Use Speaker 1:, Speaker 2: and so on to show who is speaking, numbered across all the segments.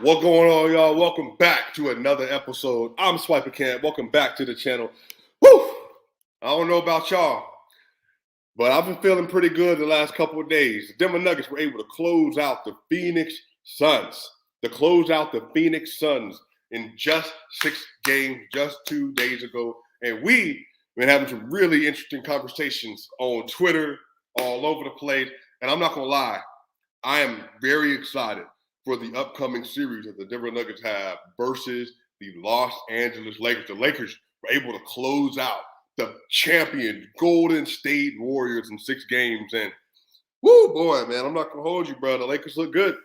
Speaker 1: What going on, y'all? Welcome back to another episode. I'm Swiper Camp. Welcome back to the channel. Woo! I don't know about y'all, but I've been feeling pretty good the last couple of days. The Denver Nuggets were able to close out the Phoenix Suns. In just 6 games, just 2 days ago. And we've been having some really interesting conversations on Twitter, all over the place. And I'm not going to lie, I am very excited for the upcoming series that the Denver Nuggets have versus the Los Angeles Lakers. The Lakers were able to close out the champion Golden State Warriors in 6 games. And woo, boy, man, I'm not going to hold you, bro. The Lakers look good.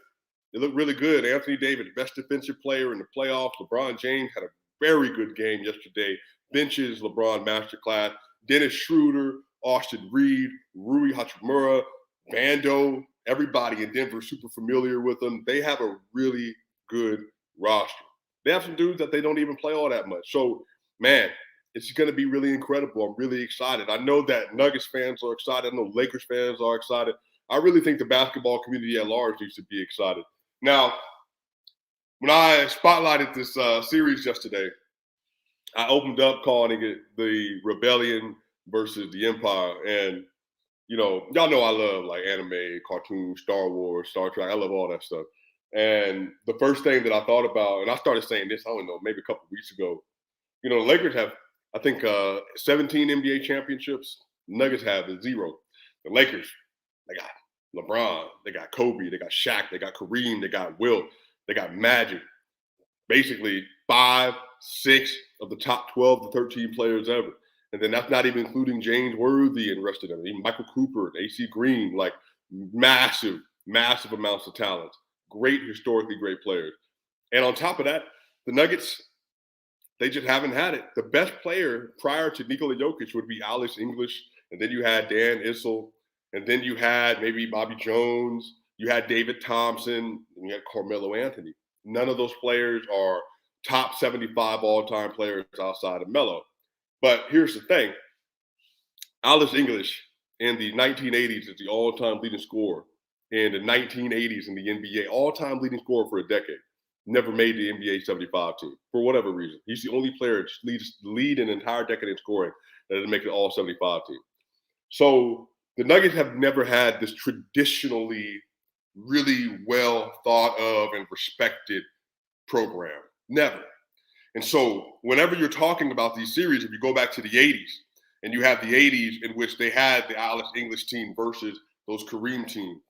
Speaker 1: They look really good. Anthony Davis, best defensive player in the playoffs. LeBron James had a very good game yesterday. Benches, LeBron masterclass. Dennis Schroeder, Austin Reed, Rui Hachimura, Vando, everybody in Denver super familiar with them. They have a really good roster. They have some dudes that they don't even play all that much. So, man, it's going to be really incredible. I'm really excited. I know that Nuggets fans are excited. I know Lakers fans are excited. I really think the basketball community at large needs to be excited. Now, when I spotlighted this series yesterday, I opened up calling it the Rebellion versus the Empire. And y'all know I love like anime, cartoons, Star Wars, Star Trek. I love all that stuff. And the first thing that I thought about, and I started saying this, I don't know, maybe a couple of weeks ago, the Lakers have, I think, 17 NBA championships. Nuggets have 0. The Lakers, they got LeBron, they got Kobe, they got Shaq, they got Kareem, they got Wilt, they got Magic. Basically 5, 6 of the top 12 to 13 players ever. And then that's not even including James Worthy and the rest of them. Even Michael Cooper, AC Green, like massive, massive amounts of talent. Great, historically great players. And on top of that, the Nuggets, they just haven't had it. The best player prior to Nikola Jokic would be Alex English. And then you had Dan Issel. And then you had maybe Bobby Jones. You had David Thompson. And you had Carmelo Anthony. None of those players are top 75 all-time players outside of Melo. But here's the thing. Alex English in the 1980s is the all-time leading scorer. In the 1980s in the NBA, all-time leading scorer for a decade. Never made the NBA 75 team for whatever reason. He's the only player to lead an entire decade in scoring that didn't make the all-75 team. So the Nuggets have never had this traditionally really well thought of and respected program. Never. And so whenever you're talking about these series, if you go back to the 80s, and you have the 80s in which they had the Alex English team versus those Kareem teams,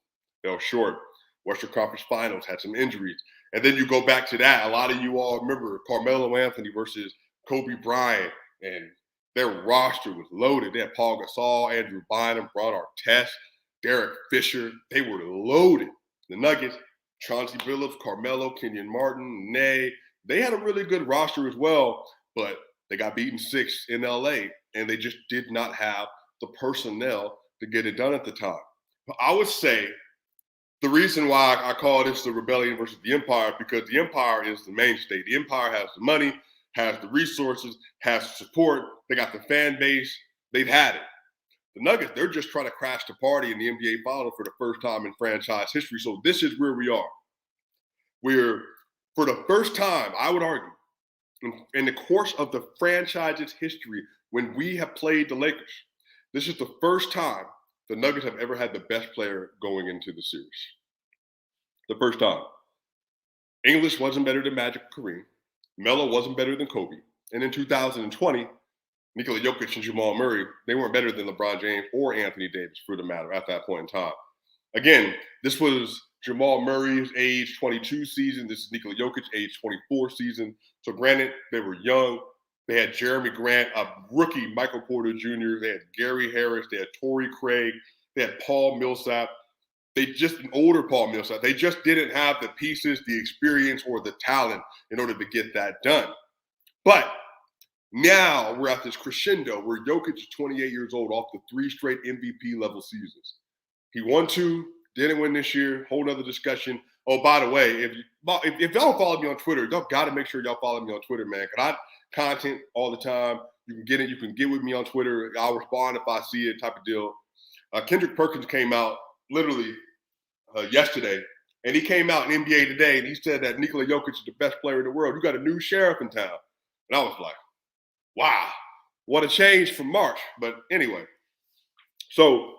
Speaker 1: fell short. Western Conference Finals, had some injuries. And then you go back to that. A lot of you all remember Carmelo Anthony versus Kobe Bryant, and their roster was loaded. They had Paul Gasol, Andrew Bynum, Ron Artest, Derek Fisher. They were loaded. The Nuggets, Chauncey Billups, Carmelo, Kenyon Martin, Ney. They had a really good roster as well, but they got beaten 6 in LA, and they just did not have the personnel to get it done at the time. But I would say the reason why I call this the Rebellion versus the Empire, because the Empire is the mainstay. The Empire has the money, has the resources, has the support. They got the fan base. They've had it. The Nuggets, they're just trying to crash the party in the NBA Final for the first time in franchise history. So this is where we are. We're, for the first time, I would argue, in the course of the franchise's history, when we have played the Lakers, this is the first time the Nuggets have ever had the best player going into the series. The first time. English wasn't better than Magic Kareem. Melo wasn't better than Kobe. And in 2020, Nikola Jokic and Jamal Murray, they weren't better than LeBron James or Anthony Davis, for the matter, at that point in time. Again, this was Jamal Murray's age 22 season. This is Nikola Jokic, age 24 season. So granted, they were young. They had Jeremy Grant, a rookie Michael Porter Jr. They had Gary Harris. They had Torrey Craig. They had Paul Millsap. An older Paul Millsap. They just didn't have the pieces, the experience, or the talent in order to get that done. But now we're at this crescendo where Jokic is 28 years old off the 3 straight MVP level seasons. He won 2, didn't win this year. Whole nother discussion. Oh, by the way, if y'all follow me on Twitter, y'all got to make sure y'all follow me on Twitter, man. Because I content all the time. You can get it. You can get with me on Twitter. I'll respond if I see it, type of deal. Kendrick Perkins came out literally yesterday And he came out in NBA Today and he said that Nikola Jokic is the best player in the world. You got a new sheriff in town. And I was like, wow, what a change from March. But anyway, so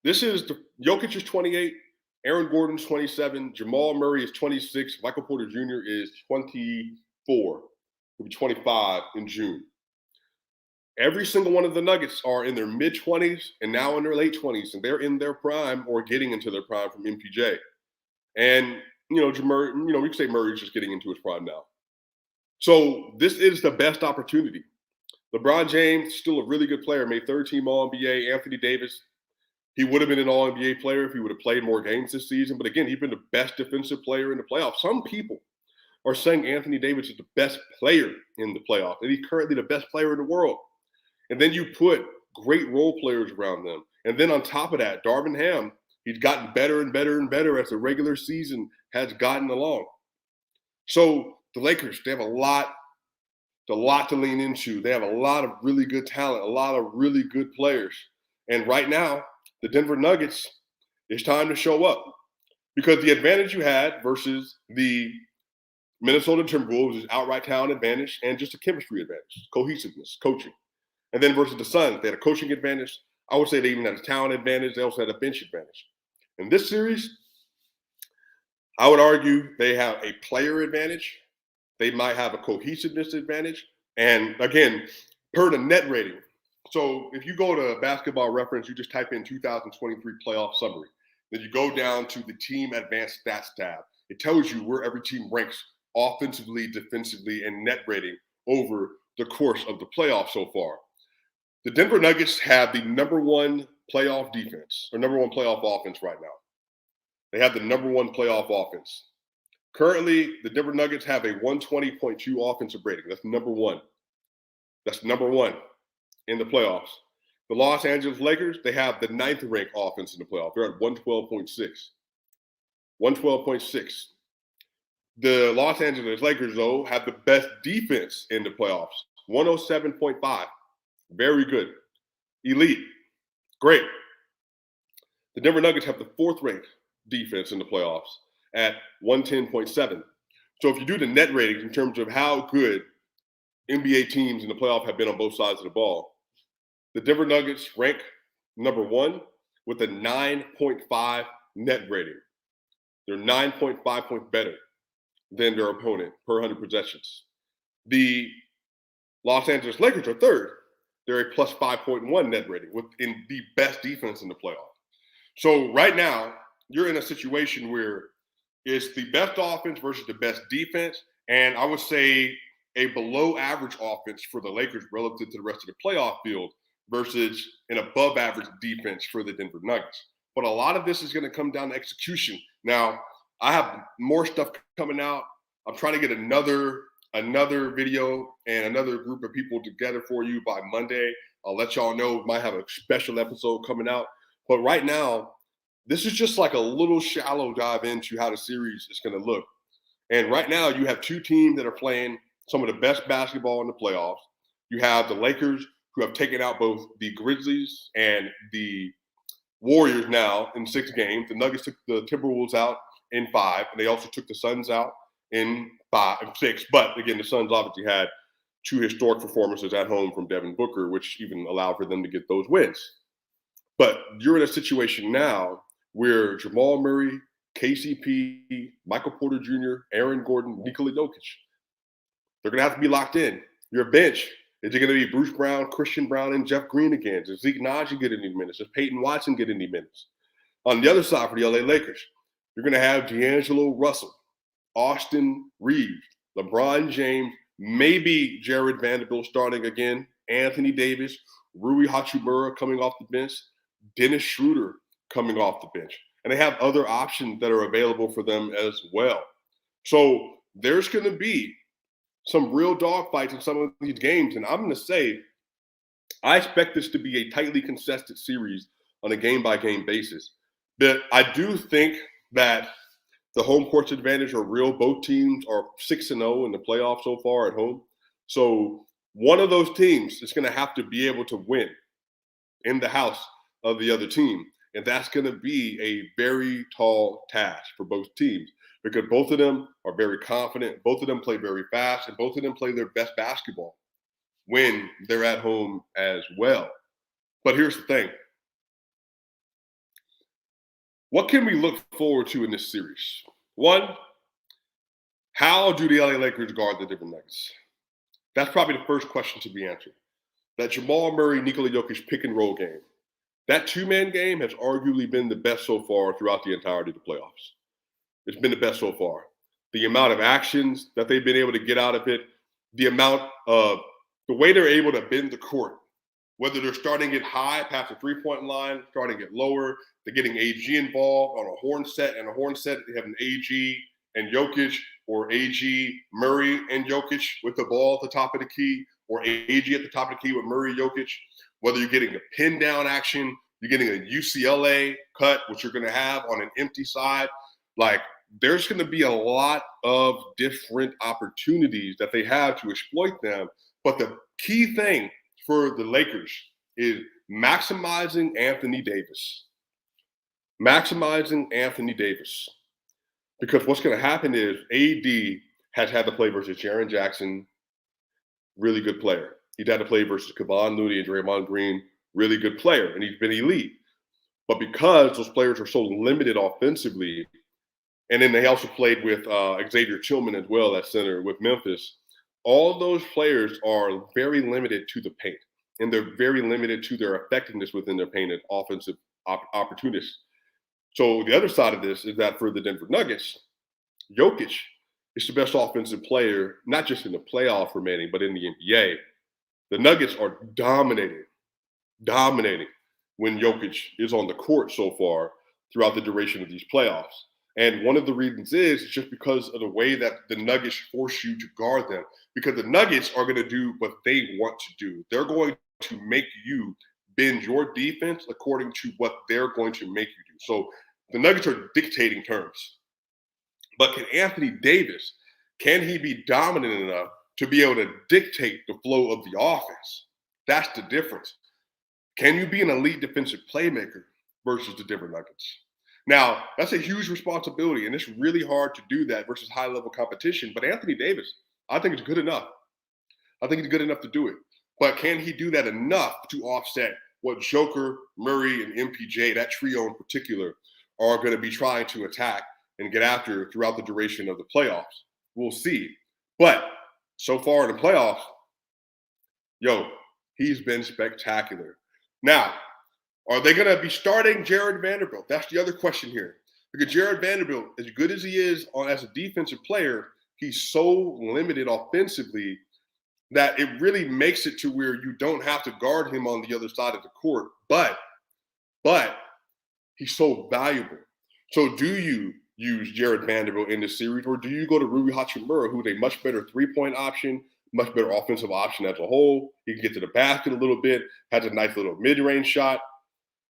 Speaker 1: this is Jokic is 28, Aaron Gordon's 27, Jamal Murray is 26, Michael Porter Jr. is 24. He'll be 25 in June. Every single one of the Nuggets are in their mid-20s and now in their late 20s, and they're in their prime or getting into their prime from MPJ. And, we could say Murray's just getting into his prime now. So this is the best opportunity. LeBron James, still a really good player, made third-team All-NBA. Anthony Davis, he would have been an All-NBA player if he would have played more games this season. But again, he's been the best defensive player in the playoffs. Some people are saying Anthony Davis is the best player in the playoffs, and he's currently the best player in the world. And then you put great role players around them. And then on top of that, Darvin Ham, he's gotten better and better and better as the regular season has gotten along. So the Lakers, they have a lot to lean into. They have a lot of really good talent, a lot of really good players. And right now, the Denver Nuggets, it's time to show up. Because the advantage you had versus the Minnesota Timberwolves is outright talent advantage and just a chemistry advantage, cohesiveness, coaching. And then versus the Suns, they had a coaching advantage. I would say they even had a talent advantage. They also had a bench advantage. In this series, I would argue they have a player advantage. They might have a cohesiveness advantage. And again, per the net rating. So if you go to Basketball Reference, you just type in 2023 playoff summary. Then you go down to the team advanced stats tab. It tells you where every team ranks offensively, defensively, and net rating over the course of the playoffs so far. The Denver Nuggets have the number one playoff defense, or number one playoff offense right now. They have the number one playoff offense. Currently, the Denver Nuggets have a 120.2 offensive rating. That's number one. That's number one in the playoffs. The Los Angeles Lakers, they have the ninth ranked offense in the playoffs. They're at 112.6. 112.6. The Los Angeles Lakers, though, have the best defense in the playoffs. 107.5. Very good. Elite. Great. The Denver Nuggets have the fourth ranked defense in the playoffs at 110.7. So if you do the net ratings in terms of how good NBA teams in the playoff have been on both sides of the ball, the Denver Nuggets rank number one with a 9.5 net rating. They're 9.5 points better than their opponent per 100 possessions. The Los Angeles Lakers are third. They're a plus 5.1 net rating within the best defense in the playoff. So right now, you're in a situation where it's the best offense versus the best defense. And I would say a below average offense for the Lakers relative to the rest of the playoff field versus an above average defense for the Denver Nuggets. But a lot of this is going to come down to execution. Now, I have more stuff coming out. I'm trying to get another video and another group of people together for you by Monday. I'll let y'all know. We might have a special episode coming out. But right now, this is just like a little shallow dive into how the series is going to look. And right now, you have two teams that are playing some of the best basketball in the playoffs. You have the Lakers, who have taken out both the Grizzlies and the Warriors now in 6 games. The Nuggets took the Timberwolves out in 5, and they also took the Suns out in 6. But again, the Suns obviously had 2 historic performances at home from Devin Booker, which even allowed for them to get those wins. But you're in a situation now where Jamal Murray, KCP, Michael Porter Jr., Aaron Gordon, Nikola Jokic, they're going to have to be locked in. Your bench, is it going to be Bruce Brown, Christian Brown, and Jeff Green again? Does Zeke Naji get any minutes? Does Peyton Watson get any minutes? On the other side for the LA Lakers, you're going to have D'Angelo Russell, Austin Reeves, LeBron James, maybe Jared Vanderbilt starting again, Anthony Davis, Rui Hachimura coming off the bench, Dennis Schroeder coming off the bench. And they have other options that are available for them as well. So there's going to be some real dogfights in some of these games. And I'm going to say, I expect this to be a tightly contested series on a game-by-game basis. But I do think that the home court's advantage are real. Both teams are 6-0 in the playoffs so far at home. So one of those teams is going to have to be able to win in the house of the other team. And that's going to be a very tall task for both teams because both of them are very confident. Both of them play very fast, and both of them play their best basketball when they're at home as well. But here's the thing. What can we look forward to in this series? One, how do the LA Lakers guard the Denver Nuggets? That's probably the first question to be answered. That Jamal Murray, Nikola Jokic pick and roll game. That two-man game has arguably been the best so far throughout the entirety of the playoffs. It's been the best so far. The amount of actions that they've been able to get out of it, the way they're able to bend the court, whether they're starting it high past the three-point line, starting it lower, they're getting AG involved on a horn set, and a horn set, they have an AG and Jokic, or AG, Murray, and Jokic with the ball at the top of the key, or AG at the top of the key with Murray, Jokic. Whether you're getting a pin down action, you're getting a UCLA cut, which you're going to have on an empty side. Like, there's going to be a lot of different opportunities that they have to exploit them. But the key thing for the Lakers is maximizing Anthony Davis. Maximizing Anthony Davis. Because what's going to happen is AD has had to play versus Jaren Jackson, really good player. He's had to play versus Kevon Looney and Draymond Green, really good player, and he's been elite. But because those players are so limited offensively, and then they also played with Xavier Tillman as well at center with Memphis, all those players are very limited to the paint, and they're very limited to their effectiveness within their paint and offensive opportunities. So the other side of this is that for the Denver Nuggets, Jokic is the best offensive player, not just in the playoff remaining, but in the NBA. The Nuggets are dominating when Jokic is on the court so far throughout the duration of these playoffs. And one of the reasons is just because of the way that the Nuggets force you to guard them. Because the Nuggets are going to do what they want to do. They're going to make you bend your defense according to what they're going to make you do. So the Nuggets are dictating terms. But can Anthony Davis, can he be dominant enough to be able to dictate the flow of the offense? That's the difference. Can you be an elite defensive playmaker versus the Denver Nuggets? Now, that's a huge responsibility, and it's really hard to do that versus high-level competition. But Anthony Davis, I think it's good enough. I think he's good enough to do it. But can he do that enough to offset what Joker, Murray, and MPJ, that trio in particular, are going to be trying to attack and get after throughout the duration of the playoffs? We'll see. But so far in the playoffs, he's been spectacular. Now, are they going to be starting Jared Vanderbilt? That's the other question here. Because Jared Vanderbilt, as good as he is as a defensive player, he's so limited offensively that it really makes it to where you don't have to guard him on the other side of the court. But he's so valuable. So do you use Jared Vanderbilt in this series, or do you go to Rui Hachimura, who's a much better three-point option, much better offensive option as a whole? He can get to the basket a little bit, has a nice little mid-range shot.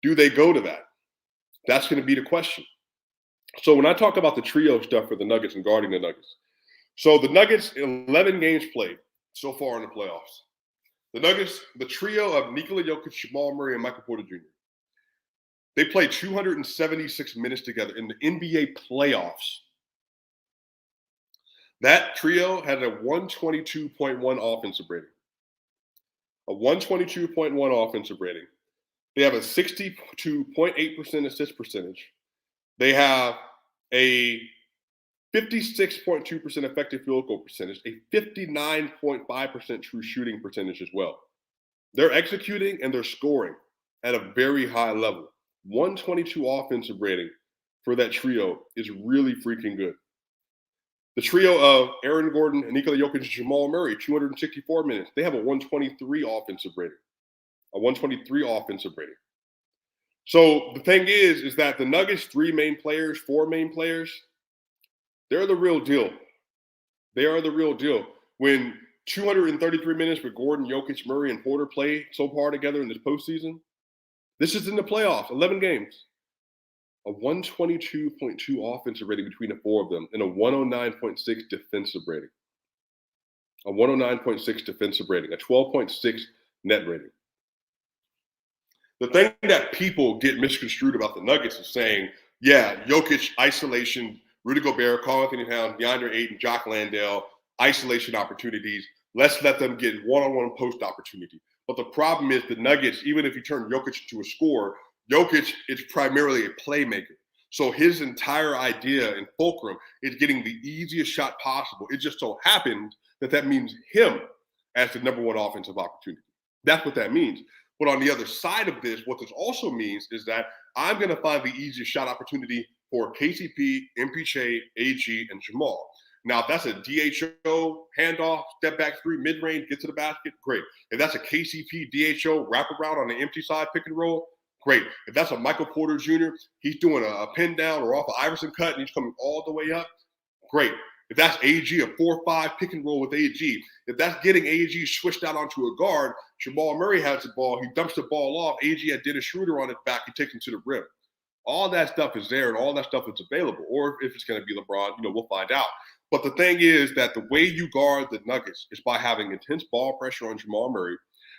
Speaker 1: Do they go to that? That's going to be the question. So when I talk about the trio stuff for the Nuggets and guarding the Nuggets, so the Nuggets, 11 games played so far in the playoffs. The Nuggets, the trio of Nikola Jokic, Jamal Murray, and Michael Porter Jr., they played 276 minutes together in the NBA playoffs. That trio had a 122.1 offensive rating. A 122.1 offensive rating. They have a 62.8% assist percentage. They have a 56.2% effective field goal percentage, a 59.5% true shooting percentage as well. They're executing and they're scoring at a very high level. 122 offensive rating for that trio is really freaking good. The trio of Aaron Gordon and Nikola Jokic and Jamal Murray, 264 minutes. They have a 123 offensive rating. A 123 offensive rating. So the thing is that the Nuggets, four main players, they're the real deal. They are the real deal. When 233 minutes with Gordon, Jokic, Murray, and Porter play so far together in this postseason, this is in the playoffs, 11 games. A 122.2 offensive rating between the four of them and a 109.6 defensive rating. A 109.6 defensive rating, a 12.6 net rating. The thing that people get misconstrued about the Nuggets is saying, yeah, Jokic, isolation, Rudy Gobert, Karl Anthony Towns, DeAndre Ayton, Jock Landale, isolation opportunities. Let's let them get one-on-one post opportunity. But the problem is the Nuggets, even if you turn Jokic into a scorer, Jokic is primarily a playmaker. So his entire idea and fulcrum is getting the easiest shot possible. It just so happens that that means him as the number one offensive opportunity. That's what that means. But on the other side of this, what this also means is that I'm going to find the easiest shot opportunity for KCP, MPJ, AG, and Jamal. Now, if that's a DHO handoff, step back three, mid range, get to the basket, great. If that's a KCP, DHO, wraparound on the empty side, pick and roll, great. If that's a Michael Porter Jr., he's doing a pin down or off an Iverson cut and he's coming all the way up, great. If that's AG, a 4-5 pick and roll with AG, if that's getting AG switched out onto a guard, Jamal Murray has the ball, he dumps the ball off, AG had Dennis Schroeder on his back, he takes him to the rim. All that stuff is there and all that stuff is available. Or if it's going to be LeBron, we'll find out. But the thing is that the way you guard the Nuggets is by having intense ball pressure on Jamal Murray.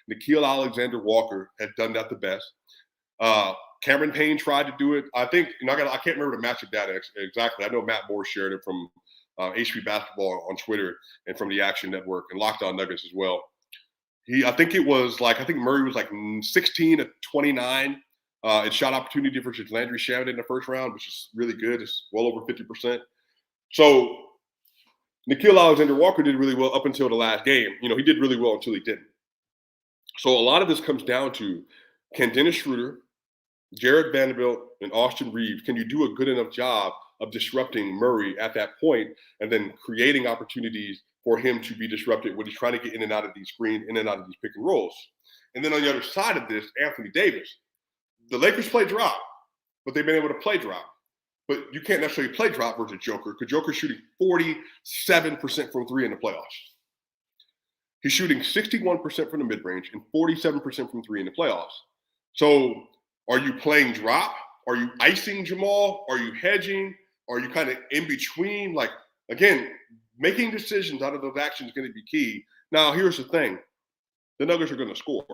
Speaker 1: Nikhil Alexander-Walker has done that the best. Cameron Payne tried to do it. I think, I can't remember the matchup data exactly. I know Matt Moore shared it from HP Basketball on Twitter and from the Action Network and Locked On Nuggets as well. I think Murray was like 16 to 29 in shot opportunity versus Landry Shamet in the first round, which is really good. It's well over 50%. So Nikhil Alexander-Walker did really well up until the last game. He did really well until he didn't. So a lot of this comes down to, can Dennis Schroeder, Jared Vanderbilt, and Austin Reeves, can you do a good enough job of disrupting Murray at that point and then creating opportunities for him to be disrupted when he's trying to get in and out of these screens, in and out of these pick and rolls? And then on the other side of this, Anthony Davis. The Lakers play drop, but they've been able to play drop. But you can't necessarily play drop versus Joker because Joker's shooting 47% from three in the playoffs. He's shooting 61% from the mid-range and 47% from three in the playoffs. So are you playing drop? Are you icing Jamal? Are you hedging? Are you kind of in between? Like, again, making decisions out of those actions is going to be key. Now, here's the thing. The Nuggets are going to score.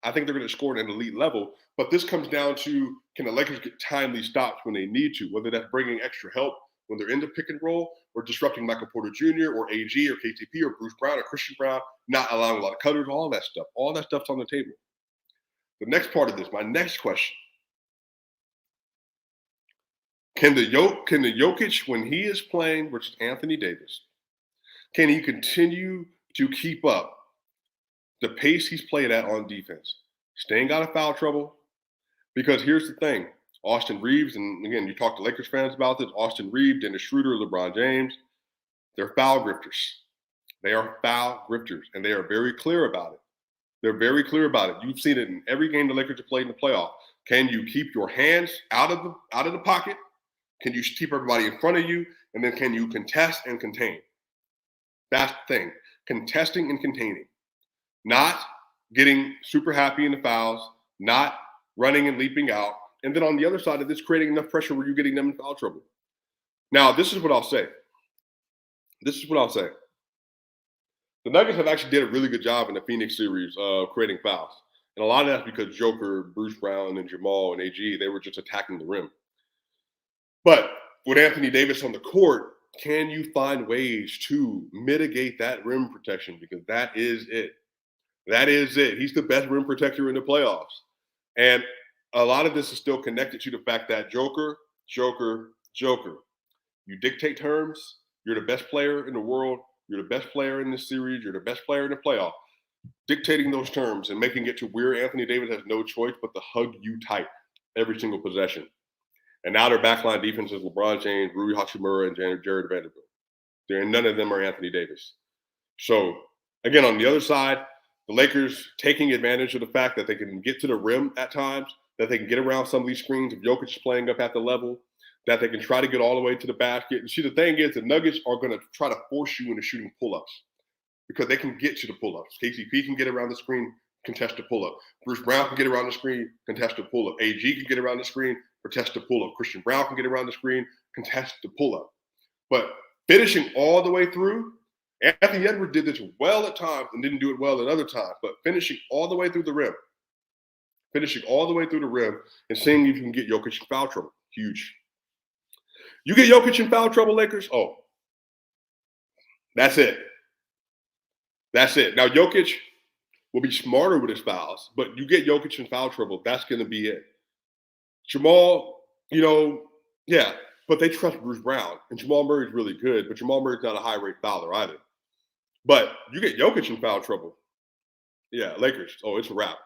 Speaker 1: I think they're going to score at an elite level. But this comes down to, can the Lakers get timely stops when they need to, whether that's bringing extra help when they're in the pick and roll or disrupting Michael Porter Jr. or AG or KTP or Bruce Brown or Christian Brown, not allowing a lot of cutters, all that stuff. All that stuff's on the table. The next part of this, my next question. Can the Jokic, when he is playing versus Anthony Davis, can he continue to keep up the pace he's played at on defense, staying out of foul trouble? Because here's the thing. Austin Reeves, and again, you talk to Lakers fans about this, Austin Reeves, Dennis Schroeder, LeBron James, they're foul grifters. They are foul grifters, and they are very clear about it. They're very clear about it. You've seen it in every game the Lakers have played in the playoff. Can you keep your hands out of the pocket? Can you keep everybody in front of you? And then can you contest and contain? That's the thing. Contesting and containing. Not getting super happy in the fouls, not running and leaping out. And then on the other side of this, creating enough pressure where you're getting them in foul trouble. Now, this is what I'll say. The Nuggets have actually did a really good job in the Phoenix series of creating fouls. And a lot of that's because Joker, Bruce Brown, and Jamal and AG, they were just attacking the rim. But with Anthony Davis on the court, can you find ways to mitigate that rim protection? Because that is it. That is it. He's the best rim protector in the playoffs. And a lot of this is still connected to the fact that Joker. You dictate terms. You're the best player in the world. You're the best player in this series. You're the best player in the playoff. Dictating those terms and making it to where Anthony Davis has no choice but to hug you tight every single possession. And now their backline defense is LeBron James, Rui Hachimura, and Jared Vanderbilt. None of them are Anthony Davis. So, again, on the other side, the Lakers taking advantage of the fact that they can get to the rim at times, that they can get around some of these screens if Jokic is playing up at the level, that they can try to get all the way to the basket. And see, the thing is, the Nuggets are going to try to force you into shooting pull-ups because they can get to the pull-ups. KCP can get around the screen, contest the pull-up. Bruce Brown can get around the screen, contest the pull-up. AG can get around the screen, contest the pull-up. Christian Brown can get around the screen, contest the pull-up. But finishing all the way through, Anthony Edwards did this well at times and didn't do it well at other times, but finishing all the way through the rim, finishing all the way through the rim and seeing if you can get Jokic in foul trouble. Huge. You get Jokic in foul trouble, Lakers? Oh, that's it. That's it. Now, Jokic will be smarter with his fouls, but you get Jokic in foul trouble, that's going to be it. Jamal, yeah, but they trust Bruce Brown, and Jamal Murray's really good, but Jamal Murray's not a high-rate fouler either. But you get Jokic in foul trouble, yeah, Lakers, oh, it's a wrap.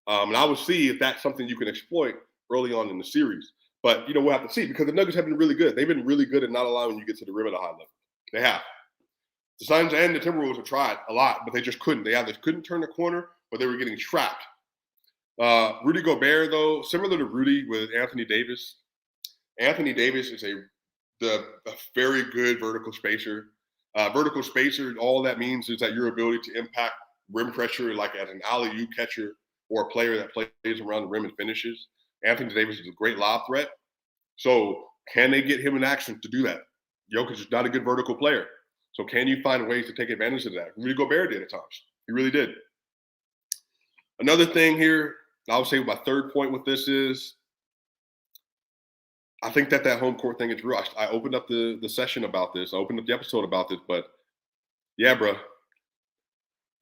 Speaker 1: And I will see if that's something you can exploit early on in the series. But, we'll have to see because the Nuggets have been really good. They've been really good at not allowing you to get to the rim at a high level. They have. The Suns and the Timberwolves have tried a lot, but they just couldn't. They either couldn't turn the corner or they were getting trapped. Rudy Gobert, though, similar to Rudy with Anthony Davis. Anthony Davis is a very good vertical spacer. Vertical spacer, all that means is that your ability to impact rim pressure, like as an alley-oop catcher or a player that plays around the rim and finishes. Anthony Davis is a great lob threat. So can they get him in action to do that? Jokic is not a good vertical player. So can you find ways to take advantage of that? Rudy Gobert did at times. He really did. Another thing here, I would say my third point with this is I think that home court thing is real. I opened up the session about this. I opened up the episode about this. But, yeah, bro,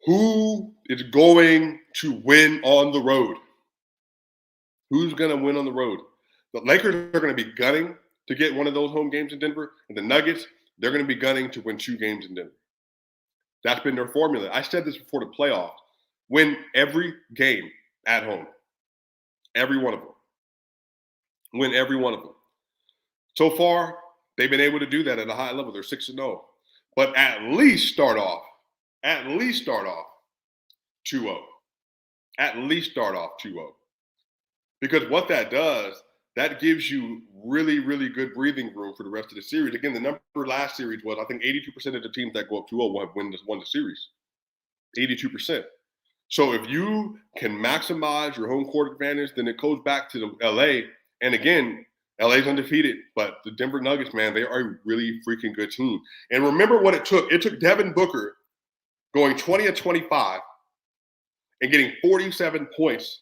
Speaker 1: who is going to win on the road? Who's going to win on the road? The Lakers are going to be gunning to get one of those home games in Denver. And the Nuggets, they're going to be gunning to win 2 games in Denver. That's been their formula. I said this before the playoffs. Win every game at home. Every one of them. Win every one of them. So far, they've been able to do that at a high level. They're 6-0. But at least start off 2-0. At least start off 2-0. Because what that does, that gives you really, really good breathing room for the rest of the series. Again, the number last series was, I think, 82% of the teams that go up 2-0 have won the series. 82%. So if you can maximize your home court advantage, then it goes back to the LA. And again, LA's undefeated, but the Denver Nuggets, man, they are a really freaking good team. And remember what it took. It took Devin Booker going 20 of 25 and getting 47 points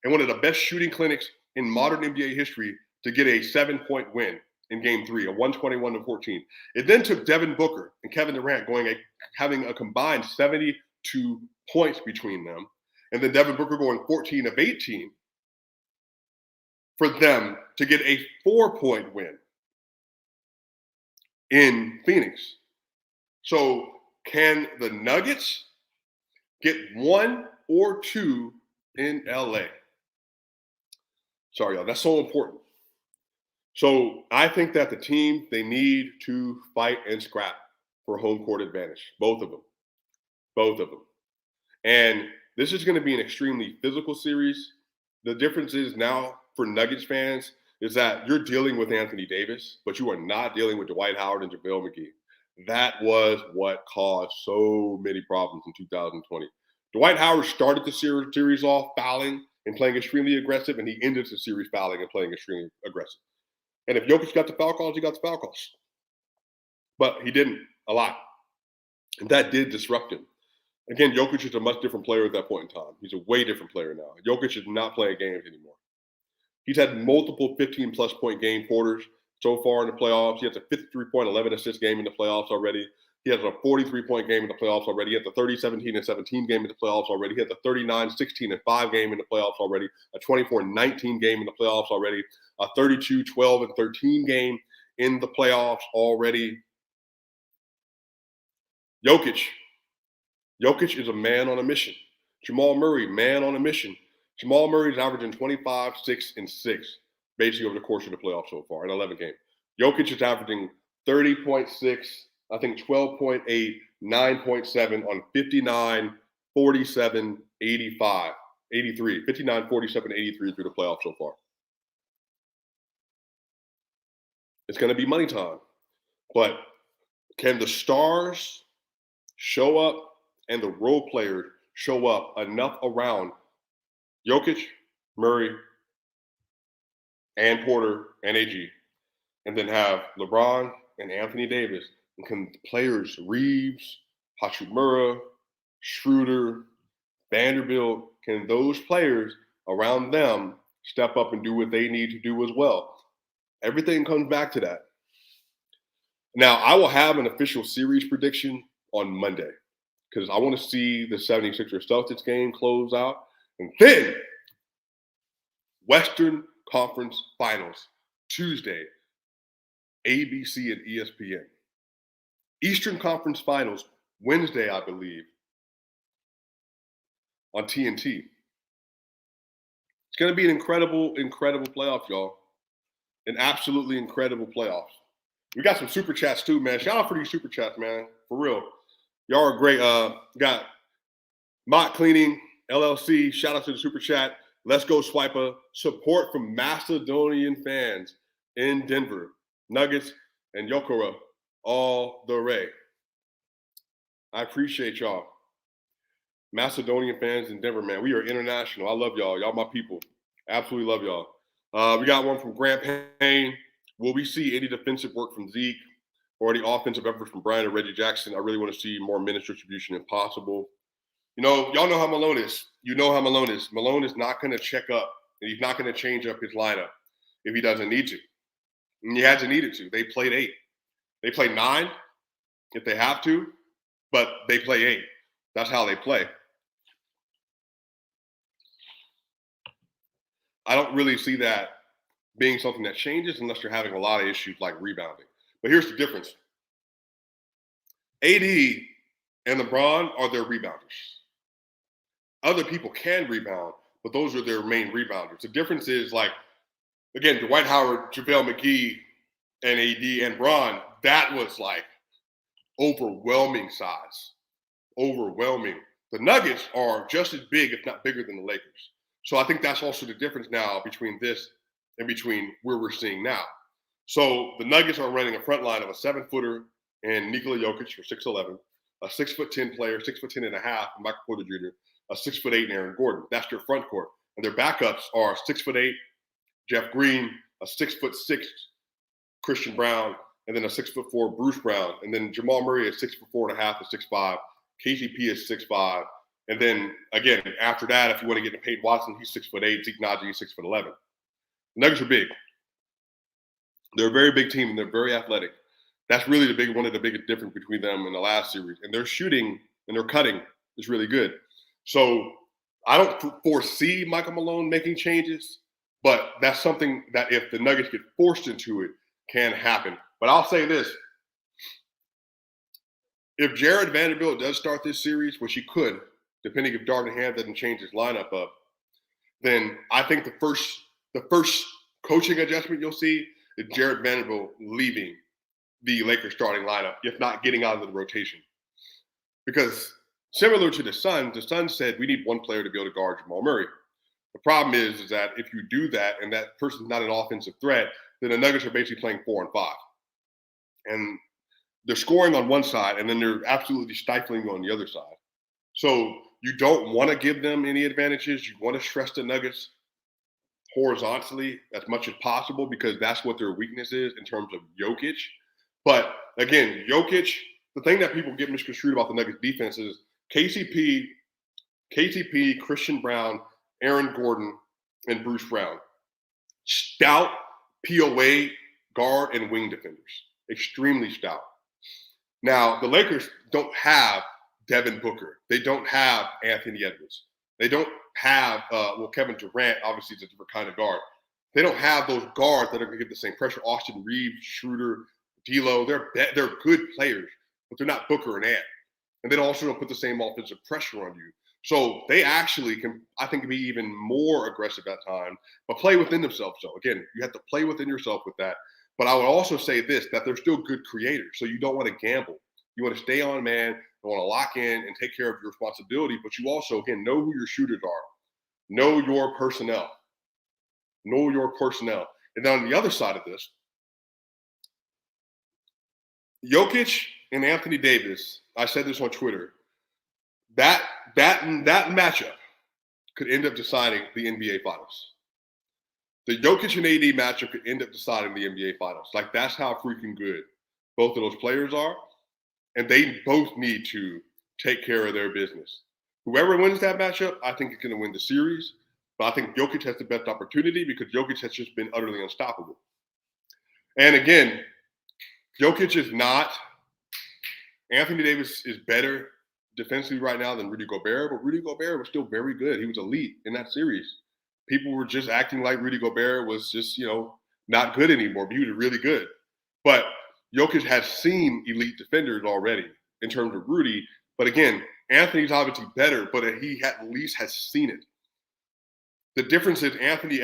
Speaker 1: and one of the best shooting clinics in modern NBA history to get a 7-point win in Game 3, a 121-14. It then took Devin Booker and Kevin Durant having a combined 72 points between them, and then Devin Booker going 14 of 18 for them to get a 4-point win in Phoenix. So can the Nuggets get 1 or 2 in LA? Sorry, y'all. That's so important. So I think that the team, they need to fight and scrap for home court advantage. Both of them. And this is going to be an extremely physical series. The difference is now for Nuggets fans is that you're dealing with Anthony Davis, but you are not dealing with Dwight Howard and JaVale McGee. That was what caused so many problems in 2020. Dwight Howard started the series off fouling and playing extremely aggressive, and he ended the series fouling and playing extremely aggressive. And if Jokic got the foul calls, he got the foul calls. But he didn't a lot. And that did disrupt him. Again, Jokic is a much different player at that point in time. He's a way different player now. Jokic is not playing games anymore. He's had multiple 15-plus point game quarters so far in the playoffs. He has a 53-point, 11-assist game in the playoffs already. He has a 43-point game in the playoffs already. He has a 30-17-17 game in the playoffs already. He has a 39-16-5 game in the playoffs already. A 24-19 game in the playoffs already. A 32-12-13 game in the playoffs already. Jokic is a man on a mission. Jamal Murray, man on a mission. Jamal Murray is averaging 25, 6, and 6 basically over the course of the playoffs so far in 11 games. Jokic is averaging 30.6, I think 12.8, 9.7 on 59, 47, 85, 83. 59, 47, 83 through the playoffs so far. It's going to be money time. But can the stars show up and the role players show up enough around Jokic, Murray, and Porter, and AG, and then have LeBron and Anthony Davis, and can players Reeves, Hachimura, Schroeder, Vanderbilt, can those players around them step up and do what they need to do as well. Everything comes back to that. Now, I will have an official series prediction on Monday because I want to see the 76ers Celtics game close out. And then Western Conference Finals, Tuesday, ABC and ESPN. Eastern Conference Finals, Wednesday, I believe, on TNT. It's going to be an incredible, incredible playoff, y'all. An absolutely incredible playoff. We got some super chats too, man. Shout out for these super chats, man. For real. Y'all are great. Got Mott Cleaning, LLC. Shout out to the super chat. Let's go, Swiper. Support from Macedonian fans in Denver. Nuggets and Yokora all the way. I appreciate y'all. Macedonian fans in Denver, man. We are international. I love y'all. Y'all my people. Absolutely love y'all. We got one from Grant Payne. Will we see any defensive work from Zeke or any offensive effort from Brian and Reggie Jackson? I really want to see more minutes distribution if possible. You know, y'all know how Malone is. You know how Malone is. Malone is not going to check up, and he's not going to change up his lineup if he doesn't need to. And he hasn't needed to. They played 8. They play 9 if they have to, but they play 8. That's how they play. I don't really see that being something that changes unless you're having a lot of issues like rebounding. But here's the difference. AD and LeBron are their rebounders. Other people can rebound, but those are their main rebounders. The difference is, like, again, Dwight Howard, JaVale McGee, and AD and Bron, that was like overwhelming size. Overwhelming. The Nuggets are just as big, if not bigger, than the Lakers. So I think that's also the difference now between this and between where we're seeing now. So the Nuggets are running a front line of a 7-footer and Nikola Jokic for 6'11", a 6'10" player, 6'10" and a half, Michael Porter Jr., a 6'8" and Aaron Gordon. That's their front court. And their backups are 6'8", Jeff Green, a 6'6", Christian Brown, and then a 6'4", Bruce Brown. And then Jamal Murray is 6'4" and a half to 6'5". KCP is 6'5". And then, again, after that, if you want to get to Peyton Watson, he's 6'8". Zeke Naji is 6'11". The Nuggets are big. They're a very big team, and they're very athletic. That's really one of the biggest difference between them and the last series. And their shooting and their cutting is really good. So I don't foresee Michael Malone making changes, but that's something that if the Nuggets get forced into it, can happen. But I'll say this. If Jared Vanderbilt does start this series, which he could, depending if Darvin Ham doesn't change his lineup up, then I think the first coaching adjustment you'll see is Jared Vanderbilt leaving the Lakers starting lineup, if not getting out of the rotation. Because similar to the Suns said we need one player to be able to guard Jamal Murray. The problem is that if you do that and that person's not an offensive threat, then the Nuggets are basically playing 4 and 5. And they're scoring on one side, and then they're absolutely stifling on the other side. So you don't want to give them any advantages. You want to stress the Nuggets horizontally as much as possible because that's what their weakness is in terms of Jokic. But again, Jokic, the thing that people get misconstrued about the Nuggets defense is KCP, Christian Brown, Aaron Gordon, and Bruce Brown. Stout POA guard and wing defenders. Extremely stout. Now, the Lakers don't have Devin Booker. They don't have Anthony Edwards. They don't have, Kevin Durant, obviously, is a different kind of guard. They don't have those guards that are going to give the same pressure. Austin Reeves, Schroeder, D'Lo, they're good players, but they're not Booker and Ant. And they also don't put the same offensive pressure on you. So they actually can, I think, be even more aggressive at times, but play within themselves. So again, you have to play within yourself with that. But I would also say this, that they're still good creators. So you don't want to gamble. You want to stay on man, you want to lock in and take care of your responsibility. But you also, again, know who your shooters are. Know your personnel. Know your personnel. And then on the other side of this, Jokic and Anthony Davis, I said this on Twitter, that matchup could end up deciding the NBA Finals. The Jokic and AD matchup could end up deciding the NBA Finals. Like, that's how freaking good both of those players are. And they both need to take care of their business. Whoever wins that matchup, I think is going to win the series. But I think Jokic has the best opportunity because Jokic has just been utterly unstoppable. And again, Jokic is not – Anthony Davis is better defensively right now than Rudy Gobert, but Rudy Gobert was still very good. He was elite in that series. People were just acting like Rudy Gobert was just, not good anymore, but he was really good. But Jokic has seen elite defenders already in terms of Rudy. But again, Anthony's obviously better, but he at least has seen it. The difference is Anthony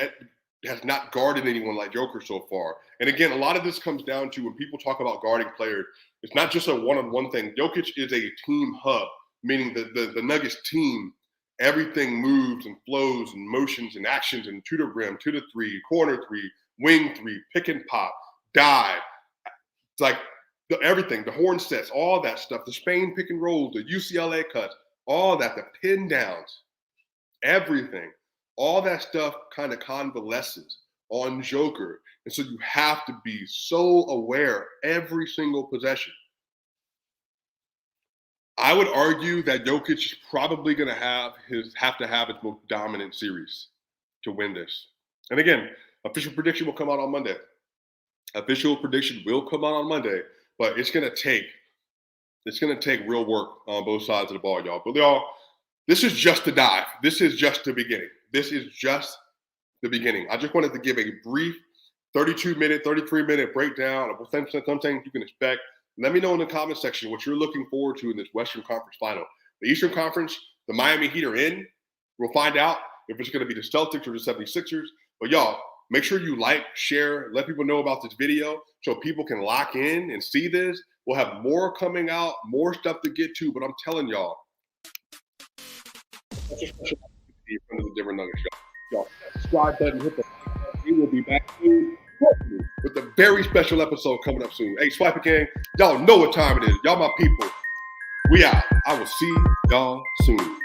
Speaker 1: has not guarded anyone like Joker so far. And again, a lot of this comes down to when people talk about guarding players, it's not just a one-on-one thing. Jokic is a team hub, meaning the Nuggets team, everything moves and flows and motions and actions and to the rim, to the three, corner three, wing three, pick and pop, dive. It's like everything, the horn sets, all that stuff, the Spain pick and rolls, the UCLA cuts, all that, the pin downs, everything. All that stuff kind of convalesces on Joker. And so you have to be so aware every single possession. I would argue that Jokic is probably going to have to have his most dominant series to win this. And again, official prediction will come out on Monday. Official prediction will come out on Monday, but it's going to take real work on both sides of the ball, y'all. But y'all, this is just the dive. This is just the beginning. This is just the beginning. I just wanted to give a brief 32-minute, 33-minute breakdown of some things you can expect. Let me know in the comment section what you're looking forward to in this Western Conference final. The Eastern Conference, the Miami Heat are in. We'll find out if it's going to be the Celtics or the 76ers. But y'all, make sure you like, share, let people know about this video so people can lock in and see this. We'll have more coming out, more stuff to get to. But I'm telling y'all, from the Denver Nuggets show. Y'all, subscribe button, hit the button. We will be back soon with a very special episode coming up soon. Hey, Swiper Gang, y'all know what time it is. Y'all my people. We out. I will see y'all soon.